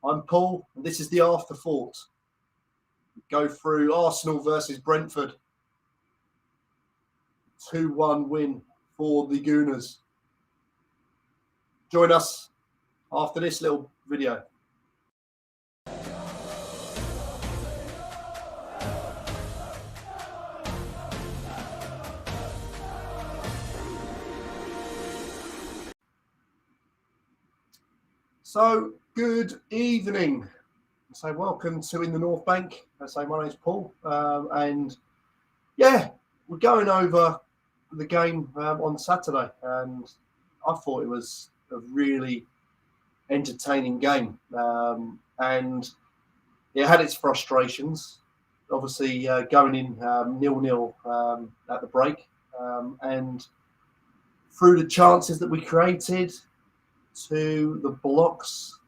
I'm Paul, and this is the Afterthought. We go through Arsenal versus Brentford. 2-1 win for the Gooners. Join us after this little video. So, good evening. So, welcome to In the North Bank. I say my name's Paul, and yeah, we're going over the game on Saturday, and I thought it was a really entertaining game, and it had its frustrations. Obviously, going in 0-0 at the break, and through the chances that we created, to the blocks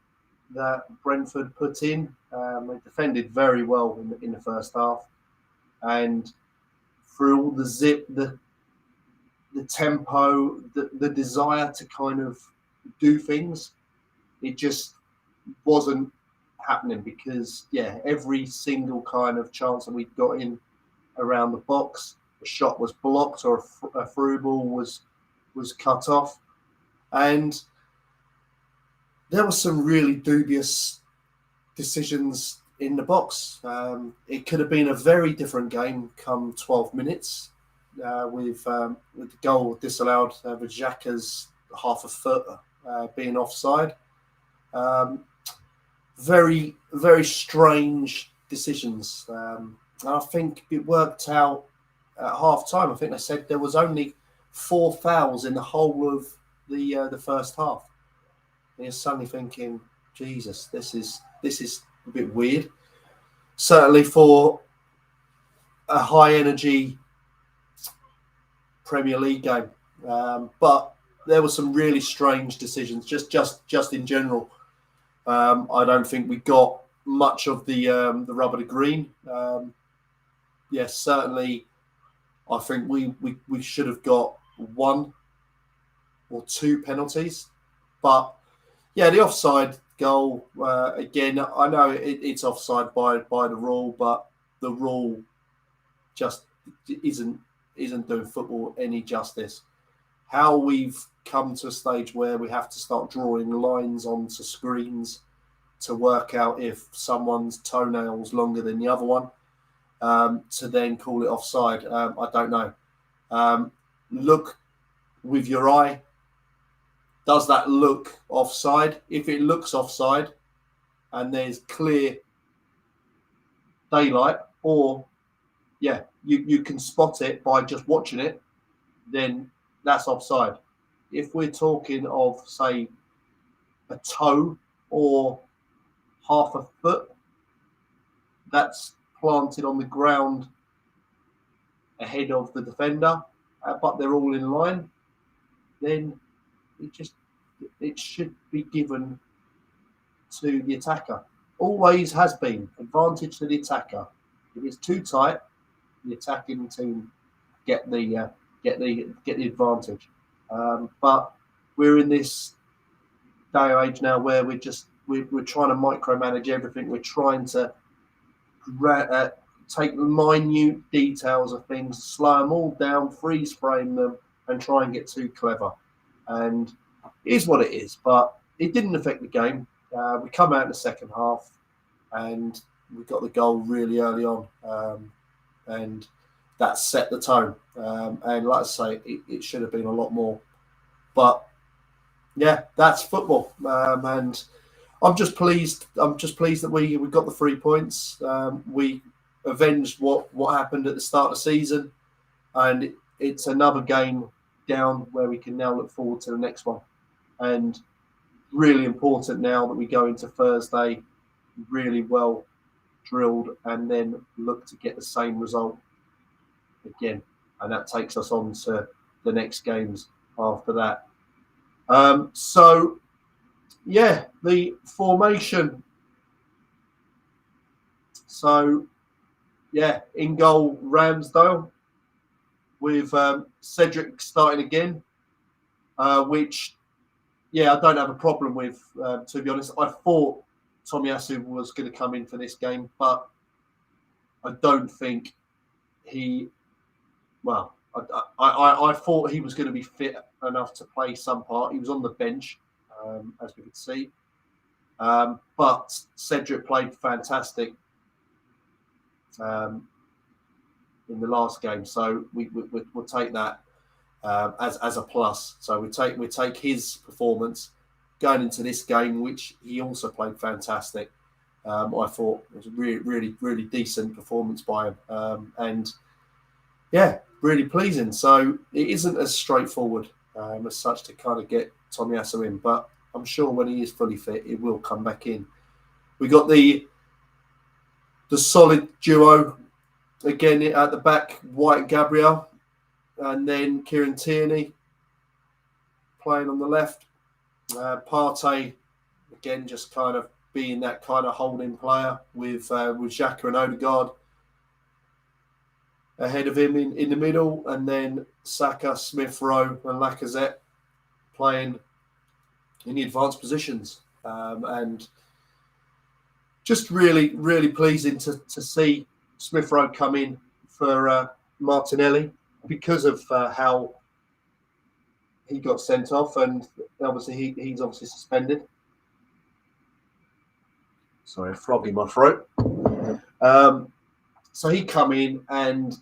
that Brentford put in. They defended very well in the first half, and through all the zip, the tempo, the desire to kind of do things, it just wasn't happening because, every single kind of chance that we got in around the box, a shot was blocked or a through ball was cut off, and there were some really dubious decisions in the box. It could have been a very different game come 12 minutes with the goal disallowed with Xhaka's half a foot being offside. Very, very strange decisions. And I think it worked out at half time. I think they said there was only 4 fouls in the whole of the first half. And you're suddenly thinking, Jesus, this is a bit weird. Certainly for a high energy Premier League game, but there were some really strange decisions. Just in general, I don't think we got much of the rub of the green. Yes, certainly, I think we should have got 1 or 2 penalties, but. Yeah, the offside goal, again, I know it's offside by the rule, but the rule just isn't doing football any justice. How we've come to a stage where we have to start drawing lines onto screens to work out if someone's toenail's longer than the other one, to then call it offside, I don't know. Look with your eye. Does that look offside? If it looks offside and there's clear daylight, or you can spot it by just watching it, then that's offside. If we're talking of, say, a toe or half a foot that's planted on the ground ahead of the defender, but they're all in line, then it should be given to the attacker. Always has been advantage to the attacker. If it's too tight, the attacking team get the advantage. But we're in this day or age now where we're trying to micromanage everything. We're trying to take minute details of things, slow them all down, freeze frame them, and try and get too clever. And it is what it is, but it didn't affect the game. We come out in the second half, and we got the goal really early on, and that set the tone. And like I say, it should have been a lot more. But yeah, that's football, and I'm just pleased. That we got the 3 points. We avenged what happened at the start of the season, and it's another game down where we can now look forward to the next one. And really important now that we go into Thursday really well drilled and then look to get the same result again. And that takes us on to the next games after that. The formation. So, in goal, Ramsdale, with Cedric starting again, which, I don't have a problem with, to be honest. I thought Tomiyasu was going to come in for this game, but I don't think he. Well, I thought he was going to be fit enough to play some part. He was on the bench, as we could see. But Cedric played fantastic in the last game, so we'll take that as a plus. So we take his performance going into this game, which he also played fantastic. I thought it was a really decent performance by him, and yeah, really pleasing. So it isn't as straightforward as such to kind of get Tomiyasu in, but I'm sure when he is fully fit, he will come back in. We got the solid duo again at the back, Wright and Gabriel, and then Kieran Tierney playing on the left. Partey again, just kind of being that kind of holding player with Xhaka and Odegaard ahead of him in the middle, and then Saka, Smith Rowe, and Lacazette playing in the advanced positions, and just really pleasing to see Smith Rowe come in for Martinelli because of how he got sent off, and obviously he's obviously suspended. Sorry, a frog in my throat. So he come in and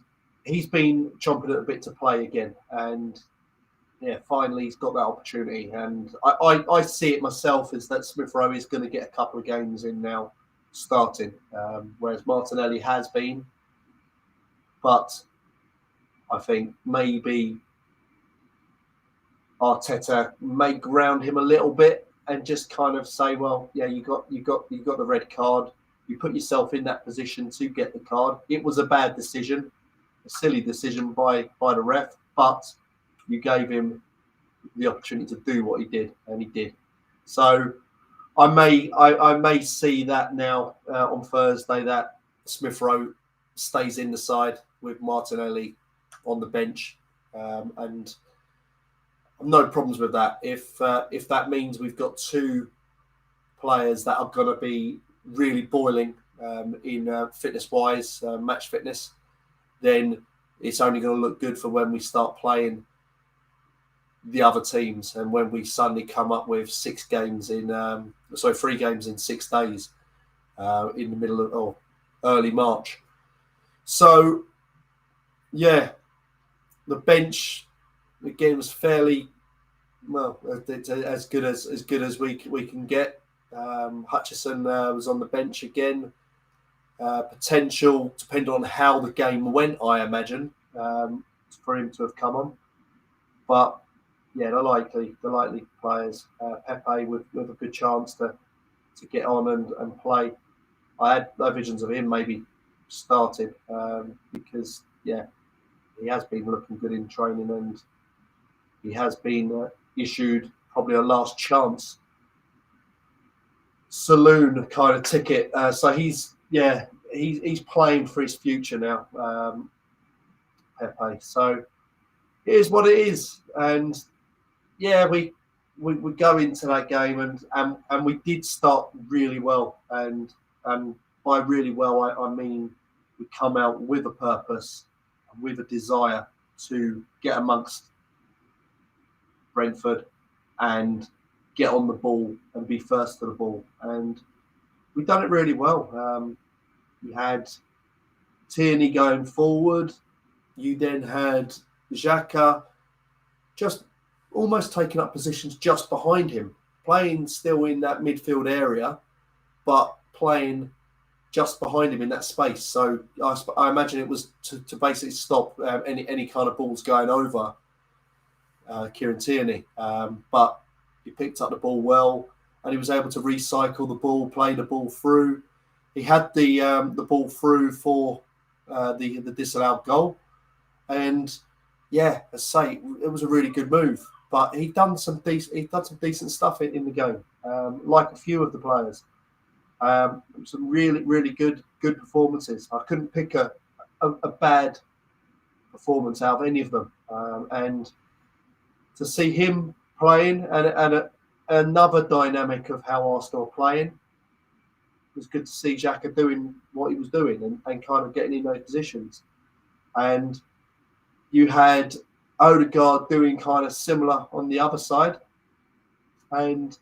he's been chomping at a bit to play again, and yeah, finally he's got that opportunity. And I see it myself as that Smith Rowe is going to get a couple of games in now, starting, whereas Martinelli has been. But I think maybe Arteta may ground him a little bit and just kind of say, well, yeah, you got the red card. You put yourself in that position to get the card. It was a bad decision, a silly decision by the ref, but you gave him the opportunity to do what he did, and he did. So I may see that now on Thursday, that Smith Rowe stays in the side with Martinelli on the bench, and no problems with that. If that means we've got two players that are going to be really boiling in fitness-wise, match fitness, then it's only going to look good for when we start playing the other teams, and when we suddenly come up with 3 games in 6 days in the middle of early March. So yeah, the bench again was fairly well as good as we can get. Hutchison was on the bench again. Potential, depending on how the game went, I imagine, for him to have come on. But yeah, the likely players. Pepe with a good chance to get on and play. I had no visions of him maybe starting because yeah, he has been looking good in training, and he has been issued probably a last chance saloon kind of ticket. So he's playing for his future now, Pepe. So it is what it is, and yeah, we go into that game and we did start really well, and by really well I mean we come out with a purpose, with a desire to get amongst Brentford and get on the ball and be first to the ball, and we've done it really well. You had Tierney going forward. You then had Xhaka just almost taking up positions just behind him, playing still in that midfield area, but playing just behind him in that space. So I imagine it was to basically stop any kind of balls going over Kieran Tierney. But he picked up the ball well, and he was able to recycle the ball, play the ball through. He had the ball through for the disallowed goal, and yeah, as I say, it was a really good move. But he'd done some decent stuff in the game, like a few of the players. Some really good performances. I couldn't pick a bad performance out of any of them, and to see him playing and another dynamic of how Arsenal are playing. was good to see Xhaka doing what he was doing and kind of getting in those positions. And you had Odegaard doing kind of similar on the other side. And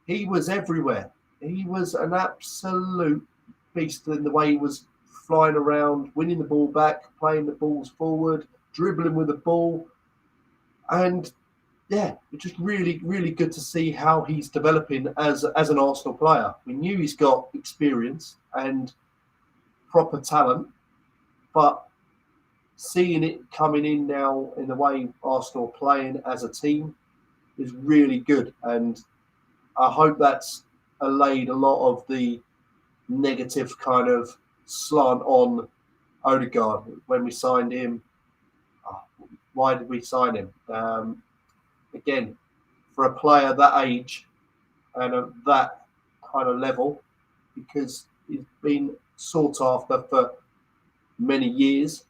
he was everywhere. He was an absolute beast in the way he was flying around, winning the ball back, playing the balls forward, dribbling with the ball. And yeah, it's just really, really good to see how he's developing as an Arsenal player. We knew he's got experience and proper talent, but seeing it coming in now in the way Arsenal are playing as a team is really good. And I hope that's allayed a lot of the negative kind of slant on Odegaard when we signed him. Why did we sign him? Again, for a player that age and at that kind of level, because he's been sought after for many years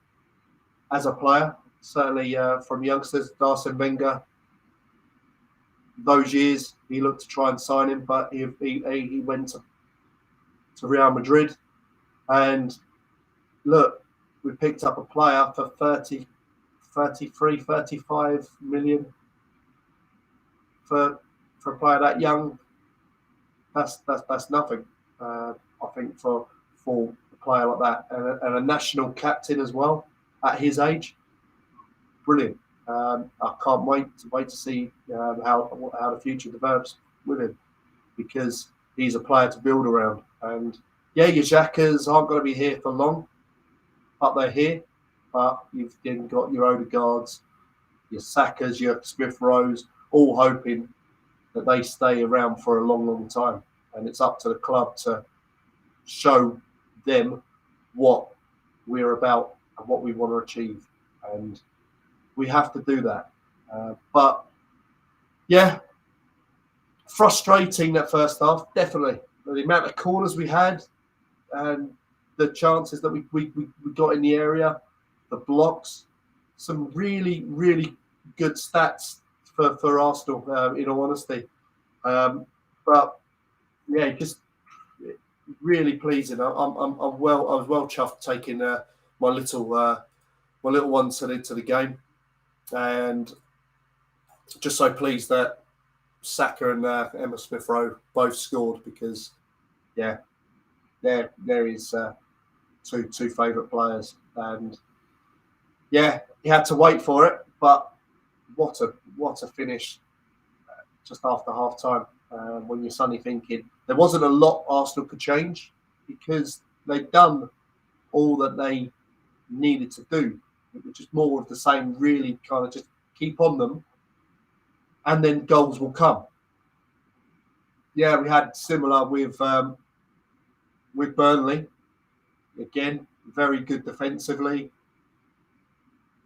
as a player, certainly from youngsters, Arsene Wenger. Those years, he looked to try and sign him, but he went to Real Madrid. And look, we picked up a player for 30, 33, 35 million for a player that young. That's nothing. I think for a player like that and a national captain as well at his age, brilliant. I can't wait to see how the future develops with him, because he's a player to build around. And yeah, your Xhakas aren't going to be here for long, but they're here. But you've then got your Odegaards, your Sakas, your Smith Rowes, all hoping that they stay around for a long, long time. And it's up to the club to show them what we're about and what we want to achieve. And we have to do that. But yeah, frustrating that first half, definitely. The amount of corners we had and the chances that we got in the area, the blocks, some really, really good stats for Arsenal, in all honesty. But yeah, just really pleasing. I was well chuffed taking my little one to the game, and just so pleased that Saka and Emile Smith Rowe both scored, because yeah, they're his two favourite players. And yeah, he had to wait for it, but what a finish just after half time, when you're suddenly thinking there wasn't a lot Arsenal could change, because they'd done all that they needed to do, which is more of the same, really kind of just keep on them and then goals will come. Yeah, we had similar with Burnley. Again, very good defensively,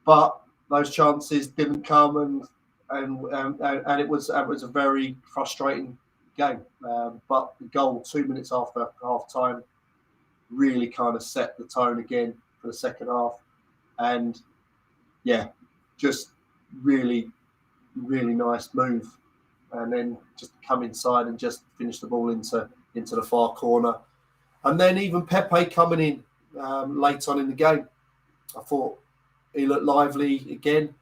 but those chances didn't come, and it was a very frustrating game. But the goal 2 minutes after half time really kind of set the tone again for the second half, and yeah, just really, really nice move. And then just come inside and just finish the ball into the far corner. And then even Pepe coming in late on in the game. I thought he looked lively again.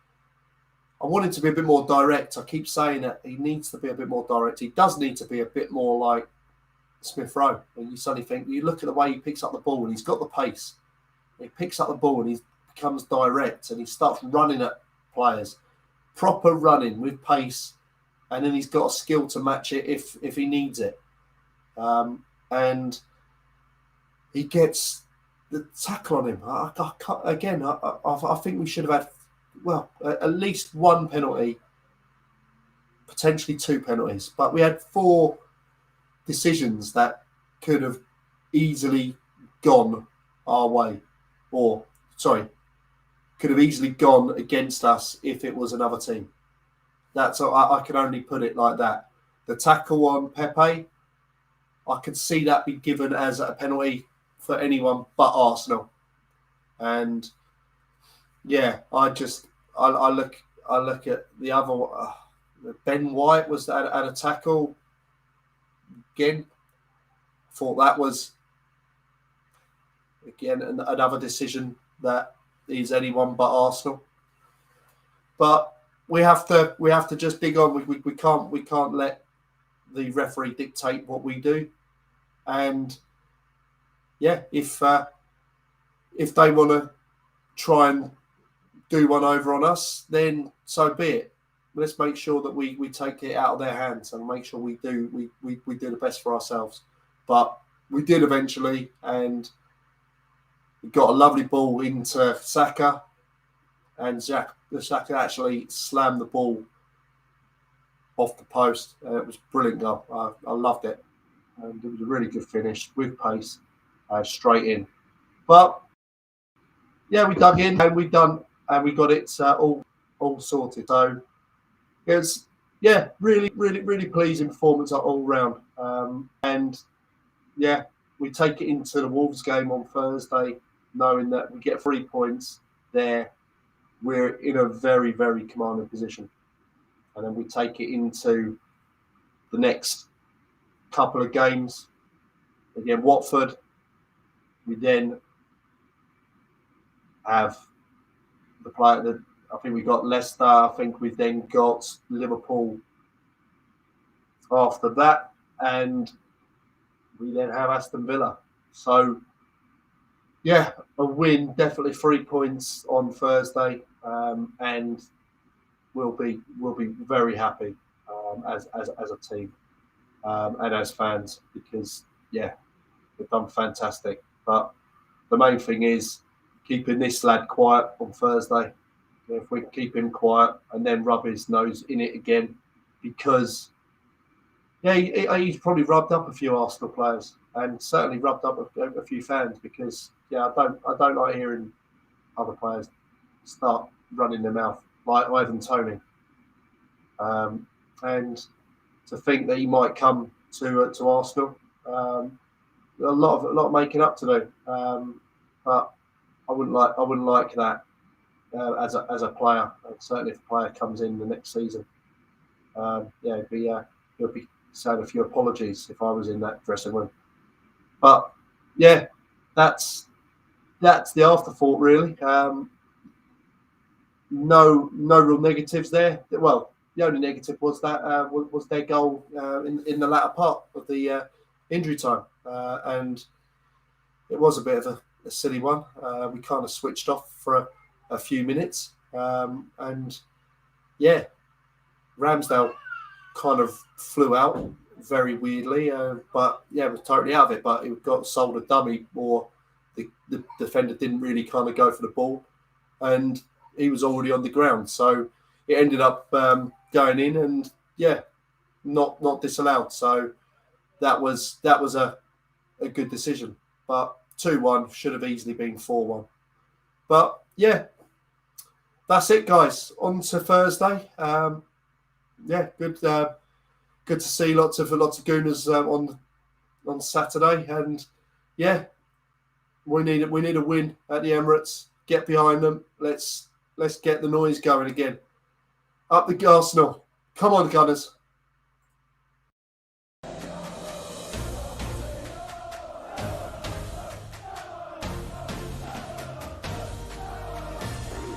I want him to be a bit more direct. I keep saying that he needs to be a bit more direct. He does need to be a bit more like Smith Rowe. And you suddenly think, you look at the way he picks up the ball and he's got the pace. He picks up the ball and he becomes direct and he starts running at players. Proper running with pace. And then he's got a skill to match it if he needs it. And he gets the tackle on him. I think we should have had, at least one penalty, potentially two penalties. But we had 4 decisions that could have easily gone our way. Could have easily gone against us if it was another team. I can only put it like that. The tackle on Pepe, I could see that be given as a penalty for anyone but Arsenal. And yeah, I look at the other. Ben White was at a tackle again. thought that was again another decision that is anyone but Arsenal. But we have to just dig on. We can't let the referee dictate what we do. And yeah, if they want to try and do one over on us, then so be it. Let's make sure that we take it out of their hands and make sure we do the best for ourselves. But we did eventually, and we got a lovely ball into Saka, and Saka actually slammed the ball off the post. It was a brilliant goal. I loved it. And it was a really good finish with pace, straight in. But yeah, we dug in and we got it all sorted. So it was really pleasing performance all round. And yeah, we take it into the Wolves game on Thursday, knowing that we get 3 points there. We're in a very, very commanding position. And then we take it into the next couple of games. Again, Watford. We then have the player that I think we got Leicester. I think we then got Liverpool after that. And we then have Aston Villa. So yeah, a win, definitely 3 points on Thursday, and we'll be very happy as a team and as fans, because yeah, we've done fantastic. But the main thing is keeping this lad quiet on Thursday. If we keep him quiet and then rub his nose in it again, because yeah, he's probably rubbed up a few Arsenal players and certainly rubbed up a few fans, because yeah, I don't like hearing other players start running their mouth like Ivan Toney. And to think that he might come to Arsenal, a lot of making up to do. But I wouldn't like that as a player. Certainly, if a player comes in the next season, it'd be saying a few apologies if I was in that dressing room. But yeah, that's the afterthought really. No real negatives there. Well, the only negative was that was their goal in the latter part of the injury time, and it was a bit of a silly one. We kind of switched off for a few minutes, and yeah, Ramsdale kind of flew out very weirdly, but yeah, was totally out of it. But it got sold a dummy, or the defender didn't really kind of go for the ball, and he was already on the ground, so it ended up going in, and yeah, not disallowed. So that was a good decision. But 2-1 should have easily been 4-1. But yeah, that's it, guys. On to Thursday. Yeah, good to see lots of Gooners on Saturday, and yeah, we need a win at the Emirates. Get behind them. Let's get the noise going again. Up the Arsenal. Come on, Gunners.